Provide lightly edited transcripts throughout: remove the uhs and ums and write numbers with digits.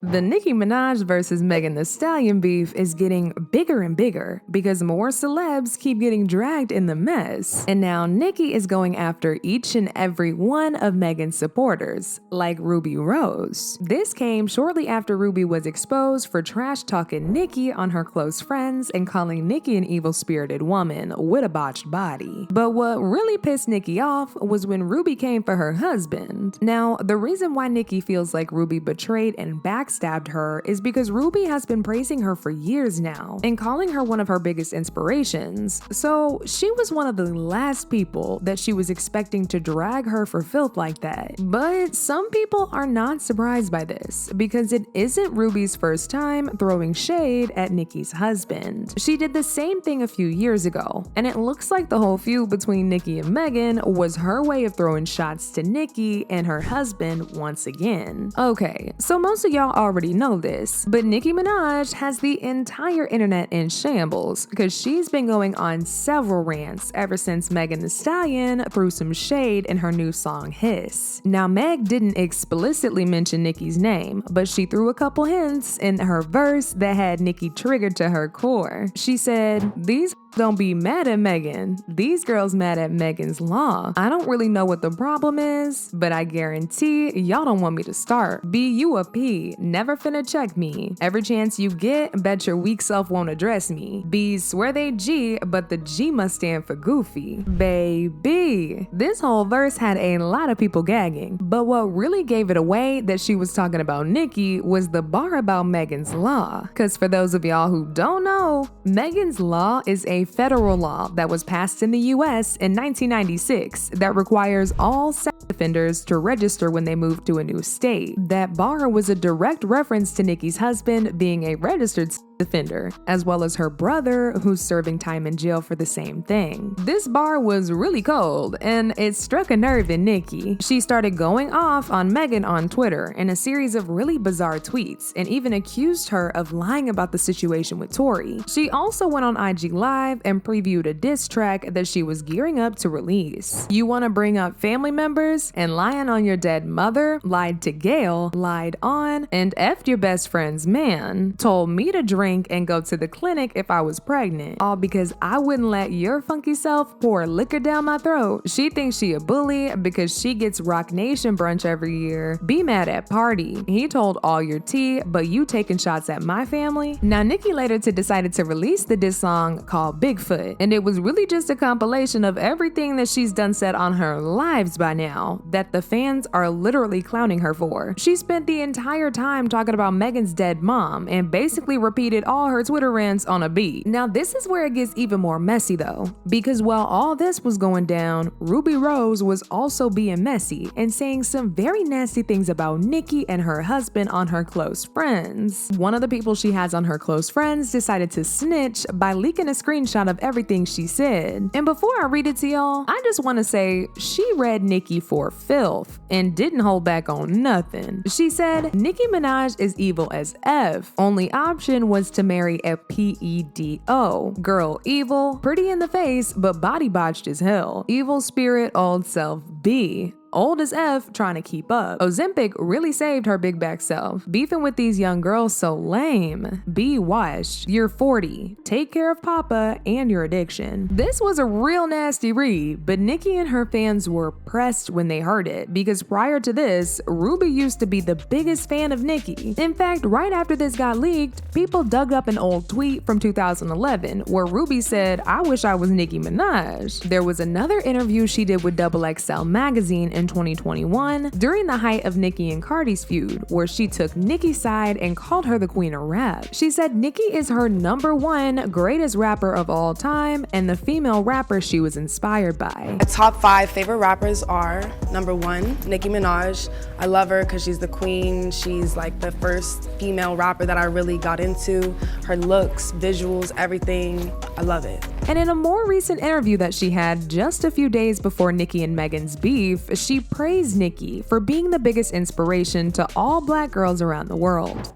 The Nicki Minaj versus Megan Thee Stallion beef is getting bigger and bigger because more celebs keep getting dragged in the mess. And now Nicki is going after each and every one of Megan's supporters, like Rubi Rose. This came shortly after Rubi was exposed for trash-talking Nicki on her close friends and calling Nicki an evil-spirited woman with a botched body. But what really pissed Nicki off was when Rubi came for her husband. Now, the reason why Nicki feels like Rubi betrayed and backstabbed her is because Rubi has been praising her for years now and calling her one of her biggest inspirations. So she was one of the last people that she was expecting to drag her for filth like that. But some people are not surprised by this because it isn't Rubi's first time throwing shade at Nicki's husband. She did the same thing a few years ago, and it looks like the whole feud between Nicki and Megan was her way of throwing shots to Nicki and her husband once again. Okay, so most of y'all already know this, but Nicki Minaj has the entire internet in shambles because she's been going on several rants ever since Megan Thee Stallion threw some shade in her new song Hiss. Now, Meg didn't explicitly mention Nicki's name, but she threw a couple hints in her verse that had Nicki triggered to her core. She said, "These don't be mad at Megan. These girls mad at Megan's law. I don't really know what the problem is, but I guarantee y'all don't want me to start. B, you a P. Never finna check me. Every chance you get, bet your weak self won't address me. B's swear they G, but the G must stand for goofy. Baby." This whole verse had a lot of people gagging, but what really gave it away that she was talking about Nicki was the bar about Megan's law. Cause for those of y'all who don't know, Megan's law is a federal law that was passed in the US in 1996 that requires all sex offenders to register when they move to a new state. That bar was a direct reference to Nicki's husband being a registered sex offender, as well as her brother who's serving time in jail for the same thing. This bar was really cold, and it struck a nerve in Nicki. She started going off on Megan on Twitter in a series of really bizarre tweets, and even accused her of lying about the situation with Tory. She also went on IG Live and previewed a diss track that she was gearing up to release. You want to bring up family members and lying on your dead mother, lied to Gail, lied on, and effed your best friend's man, told me to drink and go to the clinic if I was pregnant, all because I wouldn't let your funky self pour liquor down my throat. She thinks she a bully because she gets Rock Nation brunch every year. Be mad at Party. He told all your tea, but you taking shots at my family. Now, Nicki later decided to release the diss song called Bigfoot, and it was really just a compilation of everything that she's done said on her lives by now that the fans are literally clowning her for. She spent the entire time talking about Megan's dead mom and basically repeated all her Twitter rants on a beat. Now, this is where it gets even more messy though, because while all this was going down, Rubi Rose was also being messy and saying some very nasty things about Nicki and her husband on her close friends. One of the people she has on her close friends decided to snitch by leaking a screenshot of everything she said. And before I read it to y'all, I just want to say she read Nicki for filth and didn't hold back on nothing. She said, "Nicki Minaj is evil as F. Only option was to marry a pedo. Girl evil, pretty in the face, but body botched as hell. Evil spirit, old self B. Old as F, trying to keep up. Ozempic really saved her big back self. Beefing with these young girls so lame. Be washed. You're 40. Take care of Papa and your addiction." This was a real nasty read, but Nicki and her fans were pressed when they heard it because prior to this, Rubi used to be the biggest fan of Nicki. In fact, right after this got leaked, people dug up an old tweet from 2011 where Rubi said, "I wish I was Nicki Minaj." There was another interview she did with XXL magazine in 2021 during the height of Nicki and Cardi's feud, where she took Nicki's side and called her the queen of rap. She said Nicki is her #1 greatest rapper of all time and the female rapper she was inspired by. My top 5 favorite rappers are #1, Nicki Minaj. I love her because she's the queen. She's like the first female rapper that I really got into. Her looks, visuals, everything. I love it. And in a more recent interview that she had just a few days before Nicki and Megan's beef, she praised Nicki for being the biggest inspiration to all black girls around the world.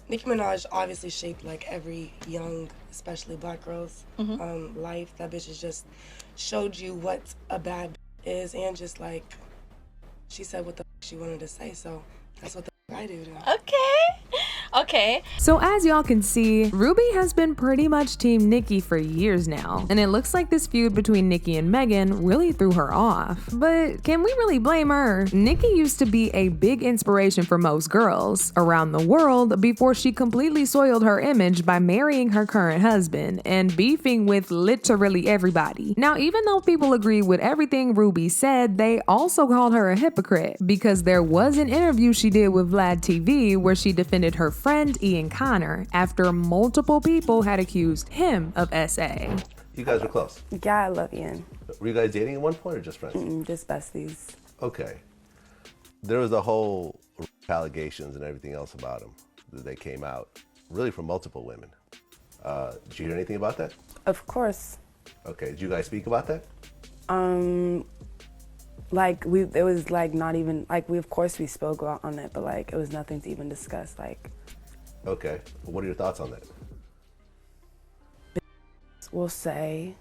Nicki Minaj obviously shaped like every young, especially black girl's life. That bitch has just showed you what a bad is, and just like she said what the she wanted to say, so that's what I do. Okay. Okay. So as y'all can see, Ruby has been pretty much Team Nicki for years now, and it looks like this feud between Nicki and Megan really threw her off. But can we really blame her? Nicki used to be a big inspiration for most girls around the world before she completely soiled her image by marrying her current husband and beefing with literally everybody. Now, even though people agree with everything Ruby said, they also called her a hypocrite because there was an interview she did with Vlad TV where she defended her friend Ian Connor after multiple people had accused him of SA. You guys were close. Yeah, I love Ian. Were you guys dating at one point or just friends? Just besties. Okay. There was a whole allegations and everything else about him that they came out, really from multiple women. Did you hear anything about that? Of course. Okay. Did you guys speak about that? Like it was like not even like of course we spoke on it, but like it was nothing to even discuss. Like. Okay. What are your thoughts on that? Will say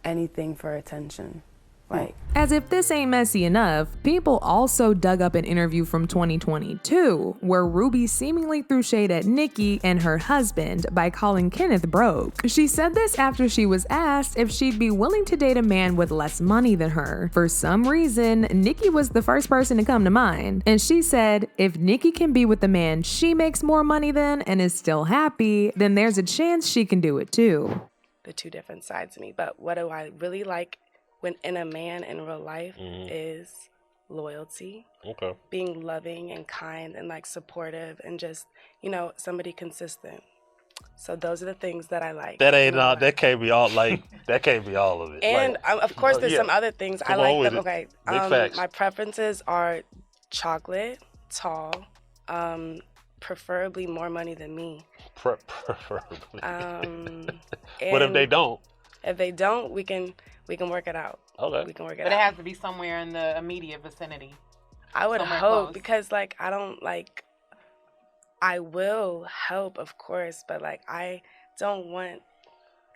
anything for attention. Like, as if this ain't messy enough, people also dug up an interview from 2022 where Ruby seemingly threw shade at Nicki and her husband by calling Kenneth broke. She said this after she was asked if she'd be willing to date a man with less money than her. For some reason, Nicki was the first person to come to mind, and she said if Nicki can be with the man she makes more money than and is still happy, then there's a chance she can do it too. The two different sides of me, but what do I really like when in a man in real life is loyalty, being loving and kind and like supportive and just, you know, somebody consistent. So those are the things that I like. That ain't all. That can't be all. Like that can't be all of it. And like, of course, there's some other things I like. Them. Okay, big facts. My preferences are chocolate, tall, preferably more money than me. Preferably. What if they don't? If they don't, we can work it out. Okay. We can work it out. But it has to be somewhere in the immediate vicinity. I would somewhere hope close. because like I will help, of course, but like I don't want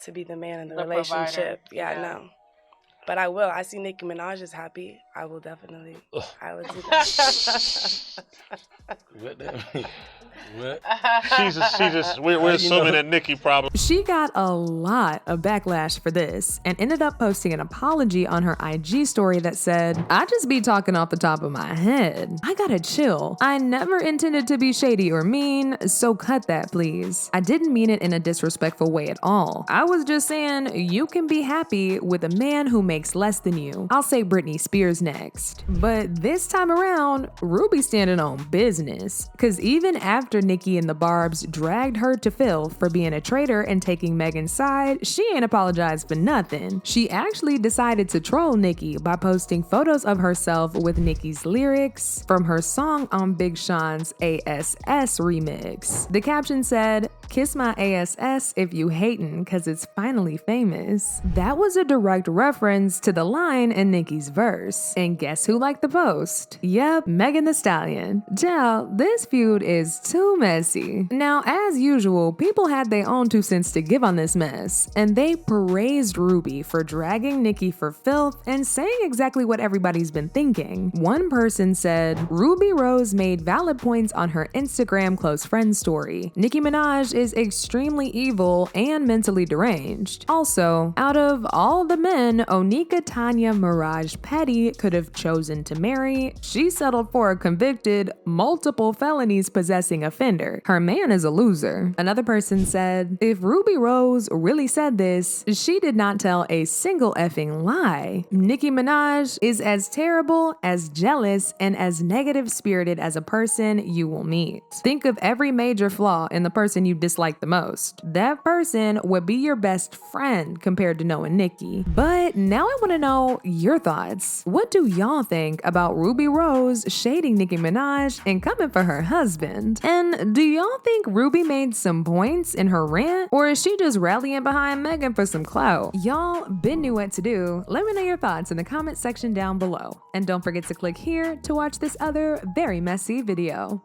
to be the man in the relationship. Yeah, no. But I will. I see Nicki Minaj is happy. I will definitely. I will do that. What that mean? What? We're assuming that Nicki probably. She got a lot of backlash for this and ended up posting an apology on her IG story that said, I just be talking off the top of my head. I gotta chill. I never intended to be shady or mean, so cut that please. I didn't mean it in a disrespectful way at all. I was just saying you can be happy with a man who makes less than you. I'll say Britney Spears next. But this time around, Ruby's standing on business. Cause even after Nicki and the Barbs dragged her to filth for being a traitor and taking Megan's side, she ain't apologized for nothing. She actually decided to troll Nicki by posting photos of herself with Nicki's lyrics from her song on Big Sean's ASS remix. The caption said, "Kiss my ASS if you hatin' cause it's finally famous." That was a direct reference to the line in Nicki's verse. And guess who liked the post? Yep, Megan Thee Stallion. Child, this feud is too messy. Now, as usual, people had their own 2 cents to give on this mess, and they praised Ruby for dragging Nicki for filth and saying exactly what everybody's been thinking. One person said, Rubi Rose made valid points on her Instagram close friend story. Nicki Minaj is extremely evil and mentally deranged. Also, out of all the men Onika Tanya Mirage Petty could have chosen to marry, she settled for a convicted, multiple felonies possessing offender. Her man is a loser. Another person said, if Rubi Rose really said this, she did not tell a single effing lie. Nicki Minaj is as terrible, as jealous, and as negative-spirited as a person you will meet. Think of every major flaw in the person you dislike the most. That person would be your best friend compared to knowing Nicki. But now I want to know your thoughts. What do y'all think about Rubi Rose shading Nicki Minaj and coming for her husband? And do y'all think Ruby made some points in her rant? Or is she just rallying behind Megan for some clout? Y'all been knew what to do. Let me know your thoughts in the comment section down below. And don't forget to click here to watch this other very messy video.